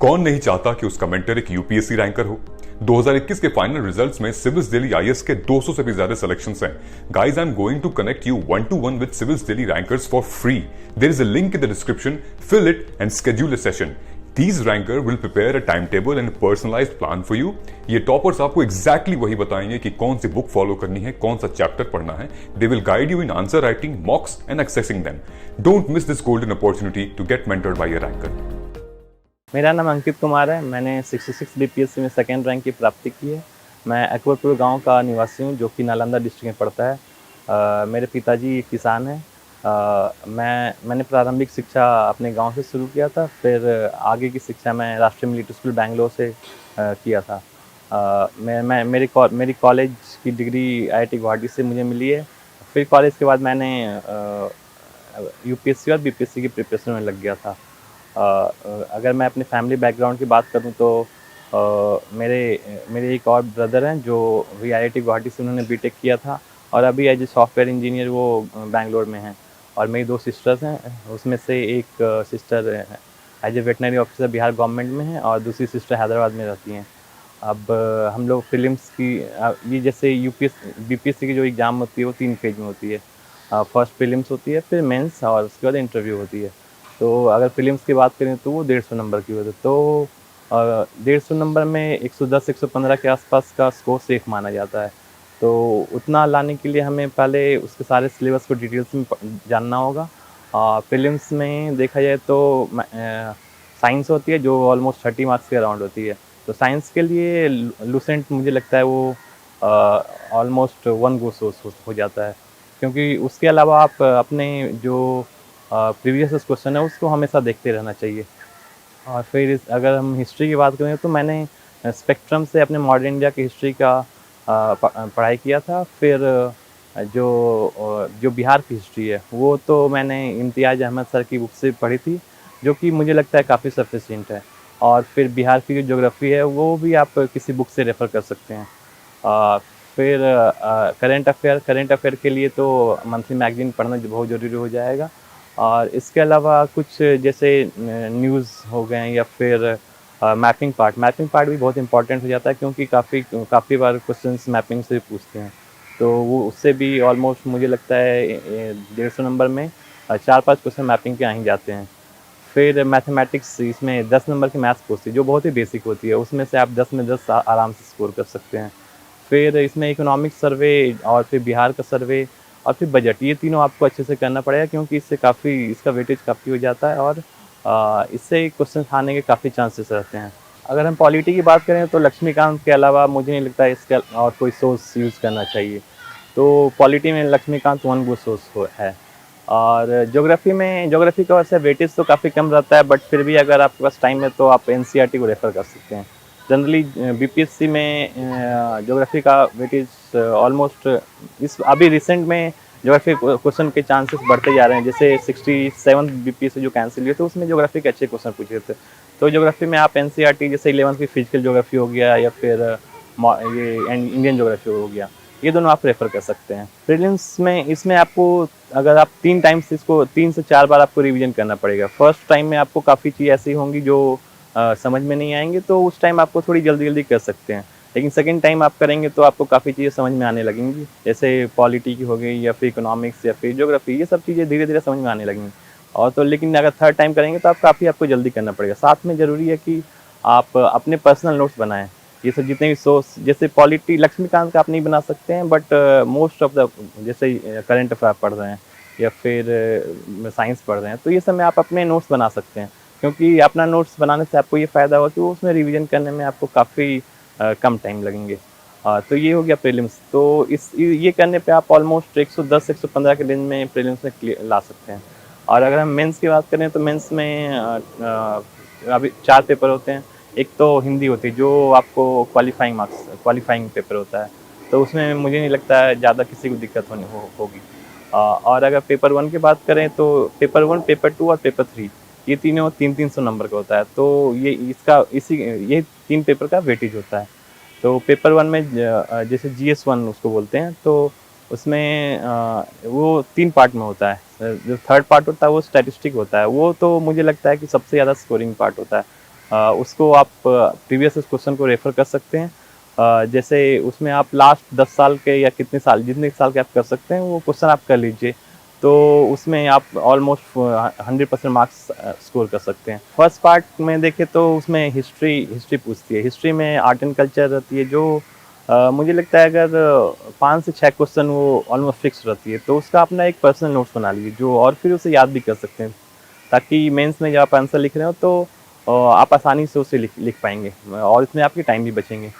कौन नहीं चाहता कि उसका मेंटर एक यूपीएससी रैंकर हो। 2021 के फाइनल रिजल्ट्स में सिविल्स दिल्ली आईएएस के 200 से भी ज्यादा सिलेक्शंस हैं। Guys, I am going to connect you 1-to-1 with civils Delhi rankers for free. There is a link in the description, fill it and schedule a session. These ranker will prepare a timetable and a personalized plan for you. ये toppers आपको exactly वही बताएंगे कि कौन सी book follow करनी है, कौन सा चैप्टर पढ़ना है। They will guide you in answer writing, mocks and accessing them. Don't miss this golden opportunity to get mentored by a ranker. मेरा नाम अंकित कुमार है। मैंने 66 बीपीएससी में सेकेंड रैंक की प्राप्ति की है। मैं अकबरपुर गांव का निवासी हूं, जो कि नालंदा डिस्ट्रिक्ट में पड़ता है। मेरे पिताजी किसान हैं। मैंने प्रारंभिक शिक्षा अपने गांव से शुरू किया था, फिर आगे की शिक्षा मैं राष्ट्रीय मिलिट्री स्कूल बैंगलोर से किया था। मेरी कॉलेज की डिग्री आईआईटी गुवाहाटी से मुझे मिली है। फिर कॉलेज के बाद मैंने यूपीएससी और बीपीएससी की प्रिपरेशन में लग गया था। अगर मैं अपने फैमिली बैकग्राउंड की बात करूं तो मेरे एक और ब्रदर हैं जो भी आईआईटी गुवाहाटी से उन्होंने बीटेक किया था, और अभी एज ए सॉफ्टवेयर इंजीनियर वो बैंगलोर में हैं। और मेरी 2 सिस्टर्स हैं, उसमें से एक sister as a veterinary officer Bihar government में है, और दूसरी सिस्टर हैदराबाद में रहती हैं। अब हम लोग प्रीलिम्स की ये जैसे बीपीएससी की जो एग्ज़ाम होती है वो 3 फेज में होती है। फर्स्ट प्रीलिम्स होती है, फिर मेंस, और उसके बाद इंटरव्यू होती है। तो अगर प्रीलिम्स की बात करें तो वो 150 नंबर की होती है। तो 150 नंबर में 110-115 के आसपास का स्कोर सेफ माना जाता है। तो उतना लाने के लिए हमें पहले उसके सारे सिलेबस को डिटेल्स में जानना होगा। प्रीलिम्स में देखा जाए तो साइंस होती है जो ऑलमोस्ट 30 मार्क्स के अराउंड होती है। तो साइंस के लिए लूसेंट मुझे लगता है वो ऑलमोस्ट 1 गो सोर्स हो जाता है, क्योंकि उसके अलावा आप अपने जो प्रीवियस क्वेश्चन है उसको हमेशा देखते रहना चाहिए। और फिर अगर हम हिस्ट्री की बात करें तो मैंने स्पेक्ट्रम से अपने मॉडर्न इंडिया की हिस्ट्री का पढ़ाई किया था। फिर जो बिहार की हिस्ट्री है वो तो मैंने इम्तियाज़ अहमद सर की बुक से पढ़ी थी, जो कि मुझे लगता है काफ़ी सफिशिएंट है। और फिर बिहार की जो ज्योग्राफी है वो भी आप किसी बुक से रेफ़र कर सकते हैं। फिर करंट अफेयर के लिए तो मंथली मैगजीन पढ़ना बहुत ज़रूरी हो जाएगा। और इसके अलावा कुछ जैसे न्यूज़ हो गए या फिर मैपिंग पार्ट भी बहुत इंपॉर्टेंट हो जाता है, क्योंकि काफ़ी बार क्वेश्चंस मैपिंग से पूछते हैं। तो वो उससे भी ऑलमोस्ट मुझे लगता है 150 नंबर में 4-5 क्वेश्चन मैपिंग के आ ही जाते हैं। फिर मैथमेटिक्स, इसमें 10 नंबर की मैथ्स पूछती है जो बहुत ही बेसिक होती है, उसमें से आप 10 में 10 आराम से स्कोर कर सकते हैं। फिर इसमें इकोनॉमिक सर्वे, और फिर बिहार का सर्वे, और फिर बजट, ये तीनों आपको अच्छे से करना पड़ेगा, क्योंकि इसका वेटेज काफ़ी हो जाता है, और इससे क्वेश्चन आने के काफ़ी चांसेस रहते हैं। अगर हम पॉलिटी की बात करें तो लक्ष्मीकांत के अलावा मुझे नहीं लगता इसका और कोई सोर्स यूज़ करना चाहिए। तो पॉलिटी में लक्ष्मीकांत 1 गो सोर्स है। और ज्योग्राफी का वैसे वेटेज तो काफ़ी कम रहता है, बट फिर भी अगर आपके पास टाइम है तो आप एनसीईआरटी को रेफ़र कर सकते हैं। जनरली बीपीएससी में ज्योग्राफी का वेटेज ऑलमोस्ट अभी रिसेंट में ज्योग्राफी क्वेश्चन के चांसेस बढ़ते जा रहे हैं। जैसे 67 बीपीएससी जो कैंसिल हुए थे उसमें ज्योग्राफी के अच्छे क्वेश्चन पूछे थे। तो ज्योग्राफी में आप एनसीईआरटी जैसे 11th की फिजिकल ज्योग्राफी हो गया, या फिर ये इंडियन ज्योग्राफी हो गया, ये दोनों आप रेफ़र कर सकते हैं। प्रीलिम्स में इसमें आपको अगर आप 3 टाइम्स इसको 3 से 4 बार आपको रिवीजन करना पड़ेगा। फर्स्ट टाइम में आपको काफ़ी चीज़ ऐसी होंगी जो समझ में नहीं आएंगे, तो उस टाइम आपको थोड़ी जल्दी कर सकते हैं। लेकिन सेकंड टाइम आप करेंगे तो आपको काफ़ी चीज़ें समझ में आने लगेंगी, जैसे पॉलिटी की हो गई, या फिर इकोनॉमिक्स, या फिर ज्योग्राफी, ये सब चीज़ें धीरे समझ में आने लगेंगी। और तो लेकिन अगर थर्ड टाइम करेंगे तो आपको जल्दी करना पड़ेगा। साथ में ज़रूरी है कि आप अपने पर्सनल नोट्स बनाएं। ये सब जितने भी सोर्स, जैसे पॉलिटी लक्ष्मीकांत का आप नहीं बना सकते हैं, बट मोस्ट ऑफ द जैसे करंट अफेयर पढ़ रहे हैं या फिर साइंस पढ़ रहे हैं, तो ये सब में आप अपने नोट्स बना सकते हैं, क्योंकि अपना नोट्स बनाने से आपको ये फ़ायदा होगा कि वो उसमें रिवीजन करने में आपको काफ़ी कम टाइम लगेंगे। तो ये हो गया प्रीलिम्स। तो ये करने पे आप ऑलमोस्ट 110-115 के रेंज में प्रीलिम्स में ला सकते हैं। और अगर हम मेंस की बात करें तो मेंस में अभी 4 पेपर होते हैं। एक तो हिंदी होती है जो आपको क्वालिफाइंग पेपर होता है, तो उसमें मुझे नहीं लगता है ज़्यादा किसी को दिक्कत होगी। और अगर पेपर 1 की बात करें तो पेपर 1, पेपर 2 और पेपर 3, ये तीनों 300 नंबर का होता है। तो ये 3 पेपर का वेटेज होता है। तो पेपर 1 में जैसे GS1 उसको बोलते हैं, तो उसमें वो 3 पार्ट में होता है। जो थर्ड पार्ट होता है वो स्टैटिस्टिक होता है, वो तो मुझे लगता है कि सबसे ज़्यादा स्कोरिंग पार्ट होता है। उसको आप प्रीवियस क्वेश्चन को रेफ़र कर सकते हैं। जैसे उसमें आप लास्ट 10 साल के या कितने साल, जितने साल के आप कर सकते हैं वो क्वेश्चन आप कर लीजिए। तो उसमें आप ऑलमोस्ट 100% मार्क्स स्कोर कर सकते हैं। फर्स्ट पार्ट में देखें तो उसमें हिस्ट्री पूछती है। हिस्ट्री में आर्ट एंड कल्चर रहती है, जो मुझे लगता है अगर 5 से 6 क्वेश्चन वो ऑलमोस्ट फिक्स रहती है, तो उसका अपना एक पर्सनल नोट्स बना लीजिए, जो और फिर उसे याद भी कर सकते हैं, ताकि मेंस में जब आप आंसर लिख रहे हो तो आप आसानी से उसे लिख पाएंगे और इसमें आपके टाइम भी बचेंगे।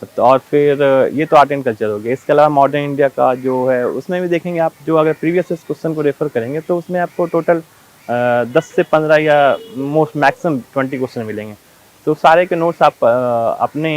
तो और फिर ये तो आर्ट एंड कल्चर हो गया। इसके अलावा मॉडर्न इंडिया का जो है उसमें भी देखेंगे आप, जो अगर प्रीवियस क्वेश्चन को रेफर करेंगे तो उसमें आपको टोटल 10 से 15 या मोस्ट मैक्सिमम 20 क्वेश्चन मिलेंगे। तो सारे के नोट्स आप अपने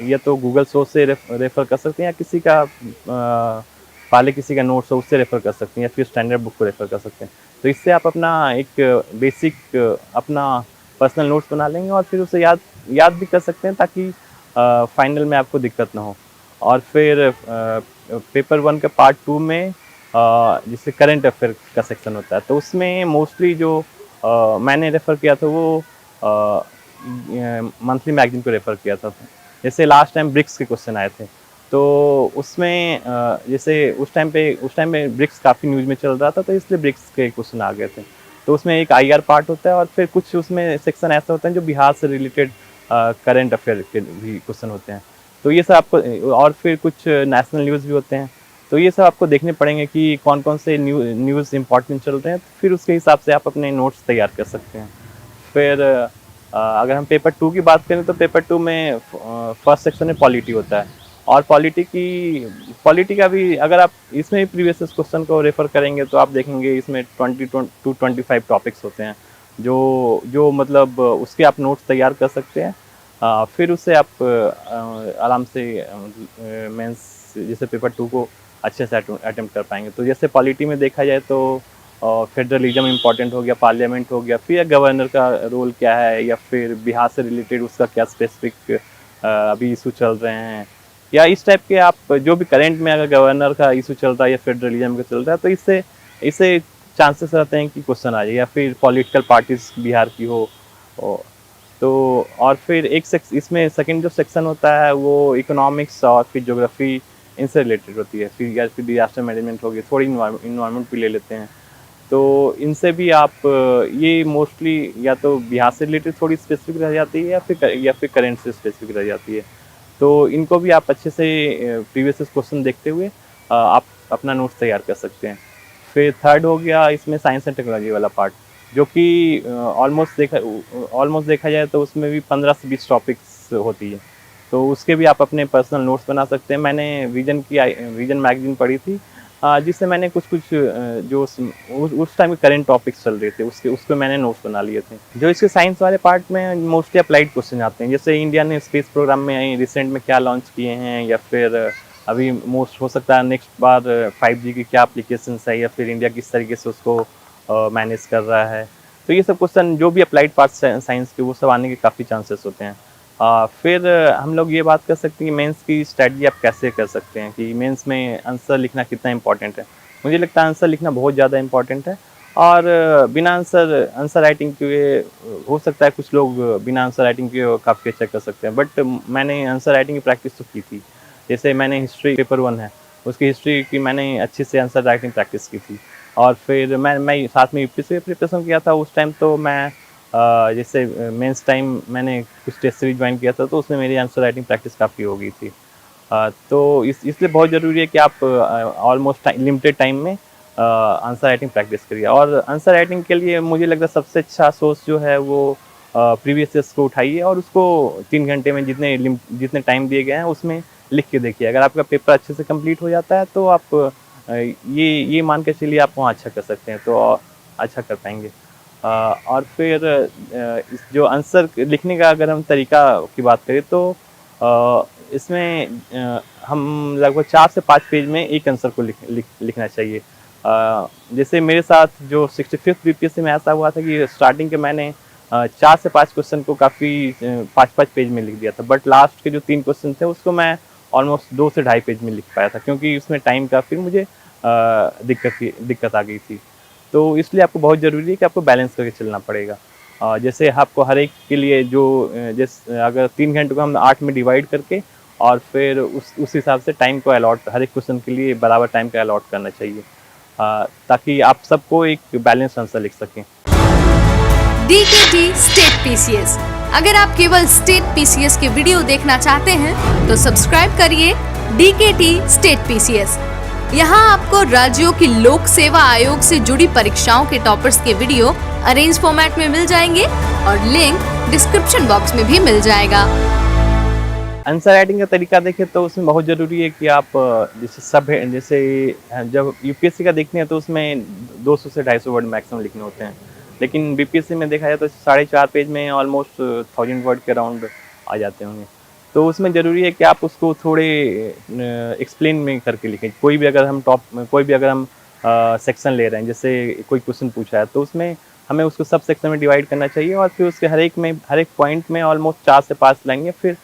या तो गूगल सोर्स से रेफर कर सकते हैं, या किसी का पहले किसी का नोट्स हो उससे रेफर कर सकते हैं, या फिर स्टैंडर्ड बुक को रेफर कर सकते हैं। तो इससे आप अपना एक बेसिक अपना पर्सनल नोट्स बना लेंगे और फिर उसे याद भी कर सकते हैं, ताकि फाइनल में आपको दिक्कत ना हो। और फिर पेपर 1 के पार्ट 2 में जिससे करंट अफेयर का सेक्शन होता है, तो उसमें मोस्टली जो मैंने रेफ़र किया था वो मंथली मैगजीन को रेफ़र किया था। जैसे लास्ट टाइम ब्रिक्स के क्वेश्चन आए थे, तो उसमें जैसे उस टाइम में ब्रिक्स काफ़ी न्यूज़ में चल रहा था, तो इसलिए ब्रिक्स के क्वेश्चन आ गए थे। तो उसमें एक आईआर पार्ट होता है और फिर कुछ उसमें सेक्शन ऐसा होता है जो बिहार से रिलेटेड करंट अफेयर के भी क्वेश्चन होते हैं। तो ये सब आपको, और फिर कुछ नेशनल न्यूज़ भी होते हैं, तो ये सब आपको देखने पड़ेंगे कि कौन कौन से न्यूज़ इंपॉर्टेंट चल रहे हैं, तो फिर उसके हिसाब से आप अपने नोट्स तैयार कर सकते हैं। फिर अगर हम पेपर 2 की बात करें तो पेपर 2 में फर्स्ट सेक्शन में पॉलिटी होता है, और पॉलिटी का भी अगर आप इसमें भी प्रीवियस क्वेश्चन को रेफ़र करेंगे तो आप देखेंगे इसमें 20 टू 25 टॉपिक्स होते हैं, जो मतलब उसके आप नोट्स तैयार कर सकते हैं। फिर उससे आप आराम से मेंस जैसे पेपर 2 को अच्छे से अटेम्प्ट कर पाएंगे। तो जैसे पॉलिटी में देखा जाए तो फेडरलिज्म इम्पॉर्टेंट हो गया, पार्लियामेंट हो गया, फिर गवर्नर का रोल क्या है, या फिर बिहार से रिलेटेड उसका क्या स्पेसिफिक अभी इशू चल रहे हैं, या इस टाइप के आप जो भी करंट में अगर गवर्नर का इशू चल रहा है या फेडरलिज्म का चल रहा है, तो इससे चांसेस रहते हैं कि क्वेश्चन आ जाए, या फिर पॉलिटिकल पार्टीज बिहार की हो। तो और फिर इसमें सेकंड जो सेक्शन होता है वो इकोनॉमिक्स और फिर ज्योग्राफी इनसे रिलेटेड होती है। फिर डिजास्टर मैनेजमेंट हो गई, थोड़ी इन्वायरमेंट भी ले लेते हैं। तो इनसे भी आप ये मोस्टली या तो बिहार से रिलेटेड थोड़ी स्पेसिफिक रह जाती है, या फिर करंट से स्पेसिफिक रह जाती है। तो इनको भी आप अच्छे से प्रीवियस क्वेश्चन देखते हुए आप अपना नोट्स तैयार कर सकते हैं। फिर थर्ड हो गया इसमें साइंस एंड टेक्नोलॉजी वाला पार्ट, जो कि ऑलमोस्ट देखा जाए तो उसमें भी 15 से 20 टॉपिक्स होती है। तो उसके भी आप अपने पर्सनल नोट्स बना सकते हैं। मैंने विजन मैगजीन पढ़ी थी, जिससे मैंने कुछ जो उस टाइम के करंट टॉपिक्स चल रहे थे उसके मैंने नोट्स बना लिए थे। जो इसके साइंस वाले पार्ट में मोस्टली अप्लाइड क्वेश्चन आते हैं, जैसे इंडिया ने स्पेस प्रोग्राम में रिसेंट में क्या लॉन्च किए हैं, या फिर अभी मोस्ट हो सकता है नेक्स्ट बार 5G की क्या एप्लीकेशंस है, या फिर इंडिया किस तरीके से उसको मैनेज कर रहा है। तो ये सब क्वेश्चन जो भी अप्लाइड पार्ट साइंस के, वो सब आने के काफ़ी चांसेस होते हैं। फिर हम लोग ये बात कर सकते हैं कि मेंस की स्ट्रेटजी आप कैसे कर सकते हैं, कि मेंस में आंसर लिखना कितना इंपॉर्टेंट है। मुझे लगता है आंसर लिखना बहुत ज़्यादा इंपॉर्टेंट है, और बिना आंसर राइटिंग के हो सकता है कुछ लोग बिना आंसर राइटिंग के काफ़ी अच्छा कर सकते हैं, बट मैंने आंसर राइटिंग की प्रैक्टिस तो की थी। जैसे मैंने हिस्ट्री पेपर 1 है, उसकी हिस्ट्री की मैंने अच्छे से आंसर राइटिंग प्रैक्टिस की थी। और फिर मैं साथ में यूपीएससी प्रिपरेशन किया था उस टाइम, तो मैं जैसे मेंस टाइम मैंने कुछ टेस्ट सीरीज ज्वाइन किया था, तो उसमें मेरी आंसर राइटिंग प्रैक्टिस काफ़ी हो गई थी। तो इसलिए बहुत ज़रूरी है कि आप ऑलमोस्ट लिमिटेड टाइम में आंसर राइटिंग प्रैक्टिस करिए। और आंसर राइटिंग के लिए मुझे लगता है सबसे अच्छा सोर्स जो है वो प्रीवियस ईयर्स को उठाइए, और उसको 3 घंटे में जितने टाइम दिए गए हैं उसमें लिख के देखिए। अगर आपका पेपर अच्छे से कंप्लीट हो जाता है तो आप ये मान के चलिए आप वहाँ अच्छा कर सकते हैं, तो अच्छा कर पाएंगे। और फिर जो आंसर लिखने का अगर हम तरीका की बात करें तो इसमें हम लगभग 4 से 5 पेज में एक आंसर को लिखना चाहिए। जैसे मेरे साथ जो 65th बीपीएससी में ऐसा हुआ था कि स्टार्टिंग के मैंने 4 से 5 क्वेश्चन को काफ़ी 5-5 पेज में लिख दिया था, बट लास्ट के जो 3 क्वेश्चन थे उसको मैं ऑलमोस्ट 2 से ढाई पेज में लिख पाया था, क्योंकि उसमें टाइम का फिर मुझे दिक्कत आ गई थी। तो इसलिए आपको बहुत ज़रूरी है कि आपको बैलेंस करके चलना पड़ेगा। जैसे आपको हर एक के लिए जो अगर 3 घंटे को हम 8 में डिवाइड करके और फिर उस हिसाब से टाइम को अलॉट हर एक क्वेश्चन के लिए बराबर टाइम का अलॉट करना चाहिए, ताकि आप सबको एक बैलेंस आंसर लिख सकें। DKT state PCS। अगर आप केवल स्टेट PCS के वीडियो देखना चाहते हैं तो सब्सक्राइब करिए DKT स्टेट PCS। यहाँ आपको राज्यों की लोक सेवा आयोग से जुड़ी परीक्षाओं के टॉपर्स के वीडियो अरेंज फॉर्मेट में मिल जाएंगे और लिंक डिस्क्रिप्शन बॉक्स में भी मिल जाएगा। आंसर राइटिंग का तरीका देखें तो उसमें बहुत ज़रूरी है कि आप जैसे जब यूपीएससी का देखते हैं तो उसमें 200 से 250 वर्ड मैक्सिमम लिखने होते हैं, लेकिन बीपीएससी में देखा जाए तो 4.5 पेज में ऑलमोस्ट 1000 वर्ड के अराउंड आ जाते होंगे। तो उसमें ज़रूरी है कि आप उसको थोड़े एक्सप्लेन में करके लिखें। कोई भी अगर हम सेक्शन ले रहे हैं, जैसे कोई क्वेश्चन पूछा है तो उसमें हमें उसको सब सेक्शन में डिवाइड करना चाहिए और फिर उसके हर एक पॉइंट में ऑलमोस्ट 4 से 5 लाइन या फिर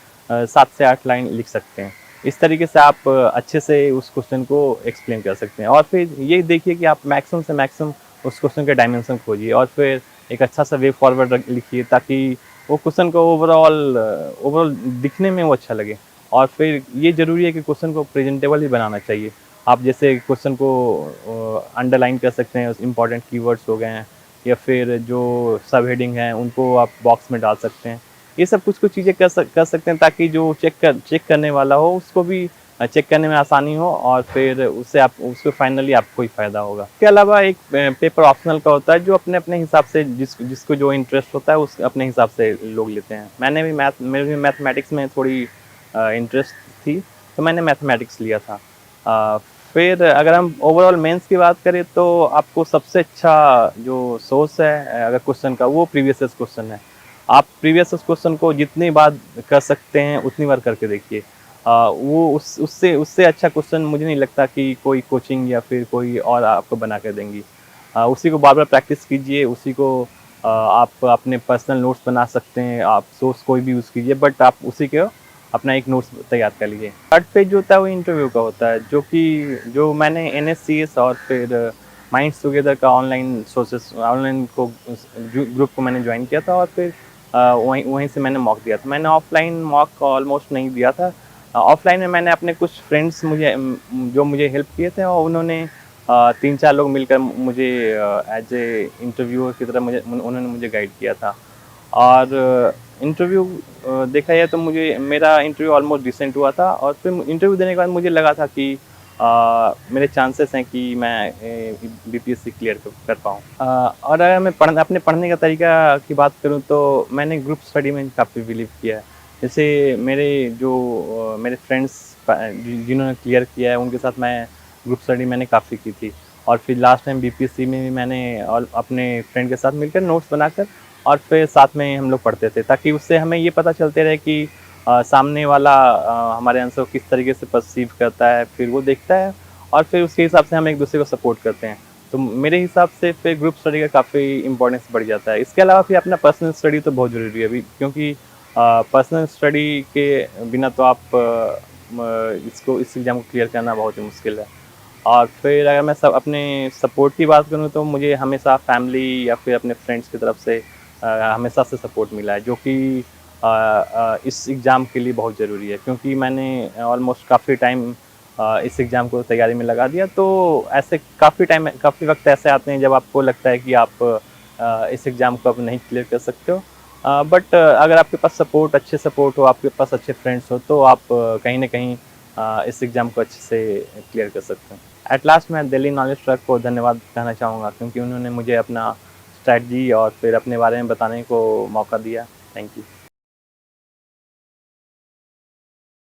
7 से 8 लाइन लिख सकते हैं। इस तरीके से आप अच्छे से उस क्वेश्चन को एक्सप्लेन कर सकते हैं। और फिर ये देखिए कि आप मैक्सिमम से मैक्सिमम उस क्वेश्चन के डायमेंशन खोजिए और फिर एक अच्छा सा वे फॉरवर्ड लिखिए, ताकि वो क्वेश्चन को ओवरऑल दिखने में वो अच्छा लगे। और फिर ये ज़रूरी है कि क्वेश्चन को प्रेजेंटेबल ही बनाना चाहिए। आप जैसे क्वेश्चन को अंडरलाइन कर सकते हैं, इंपॉर्टेंट कीवर्ड्स हो गए हैं, या फिर जो सब हेडिंग हैं उनको आप बॉक्स में डाल सकते हैं। ये सब कुछ चीज़ें कर सकते हैं ताकि जो चेक करने वाला हो उसको भी चेक करने में आसानी हो और फिर उसको फाइनली आपको ही फ़ायदा होगा। इसके अलावा एक पेपर ऑप्शनल का होता है जो अपने हिसाब से जिसको जो इंटरेस्ट होता है उस अपने हिसाब से लोग लेते हैं। मेरे भी मैथमेटिक्स में थोड़ी इंटरेस्ट थी तो मैंने मैथमेटिक्स लिया था। फिर अगर हम ओवरऑल मेंस की बात करें तो आपको सबसे अच्छा जो सोर्स है अगर क्वेश्चन का, वो प्रीवियस क्वेश्चन है। आप प्रीवियस क्वेश्चन को जितनी बार कर सकते हैं उतनी बार करके देखिए। वो उससे अच्छा क्वेश्चन मुझे नहीं लगता कि कोई कोचिंग या फिर कोई और आपको बना कर देंगी। उसी को बार बार प्रैक्टिस कीजिए, उसी को आप अपने पर्सनल नोट्स बना सकते हैं, आप सोर्स कोई भी यूज़ कीजिए, बट आप उसी के अपना एक नोट्स तैयार कर लीजिए। थर्ड पेज जो होता है वो इंटरव्यू का होता है, जो मैंने NSCS और फिर माइंड्स टुगेदर का ऑनलाइन ग्रुप को मैंने ज्वाइन किया था और फिर वहीं से मैंने मॉक दिया था। मैंने ऑफलाइन मॉक ऑलमोस्ट नहीं दिया था। ऑफलाइन में मैंने अपने कुछ फ्रेंड्स जो मुझे हेल्प किए थे और उन्होंने 3-4 लोग मिलकर मुझे एज ए इंटरव्यूअर की तरह उन्होंने मुझे गाइड किया था। और इंटरव्यू देखा जाए तो मेरा इंटरव्यू ऑलमोस्ट डिसेंट हुआ था और फिर इंटरव्यू देने के बाद मुझे लगा था कि मेरे चांसेस हैं कि मैं BPSC क्लियर कर पाऊँ। और अगर मैं अपने पढ़ने का तरीका की बात करूँ तो मैंने ग्रुप स्टडी में काफ़ी बिलीव किया है। जैसे मेरे फ्रेंड्स जिन्होंने क्लियर किया है उनके साथ मैं ग्रुप स्टडी मैंने काफ़ी की थी। और फिर लास्ट टाइम BPSC में भी मैंने और अपने फ्रेंड के साथ मिलकर नोट्स बनाकर और फिर साथ में हम लोग पढ़ते थे, ताकि उससे हमें ये पता चलते रहे कि सामने वाला हमारे आंसर को किस तरीके से परसीव करता है, फिर वो देखता है और फिर उसके हिसाब से हम एक दूसरे को सपोर्ट करते हैं। तो मेरे हिसाब से फिर ग्रुप स्टडी का काफ़ी इंपॉर्टेंस बढ़ जाता है। इसके अलावा फिर अपना पर्सनल स्टडी तो बहुत ज़रूरी है अभी, क्योंकि पर्सनल स्टडी के बिना तो आप इस एग्ज़ाम को क्लियर करना बहुत ही मुश्किल है। और फिर अगर मैं अपने सपोर्ट की बात करूँ तो मुझे हमेशा फैमिली या फिर अपने फ्रेंड्स की तरफ से हमेशा से सपोर्ट मिला है, जो कि इस एग्ज़ाम के लिए बहुत ज़रूरी है, क्योंकि मैंने ऑलमोस्ट काफ़ी टाइम इस एग्ज़ाम को तैयारी में लगा दिया। तो ऐसे काफ़ी वक्त ऐसे आते हैं जब आपको लगता है कि आप इस एग्ज़ाम को अब नहीं क्लियर कर सकते हो, बट अगर आपके पास अच्छे सपोर्ट हो, आपके पास अच्छे फ्रेंड्स हो, तो आप कहीं ना कहीं इस एग्ज़ाम को अच्छे से क्लियर कर सकते हैं। एट लास्ट मैं दिल्ली नॉलेज ट्रक को धन्यवाद कहना चाहूँगा, क्योंकि उन्होंने मुझे अपना स्ट्रैटेजी और फिर अपने बारे में बताने को मौका दिया। Thank you.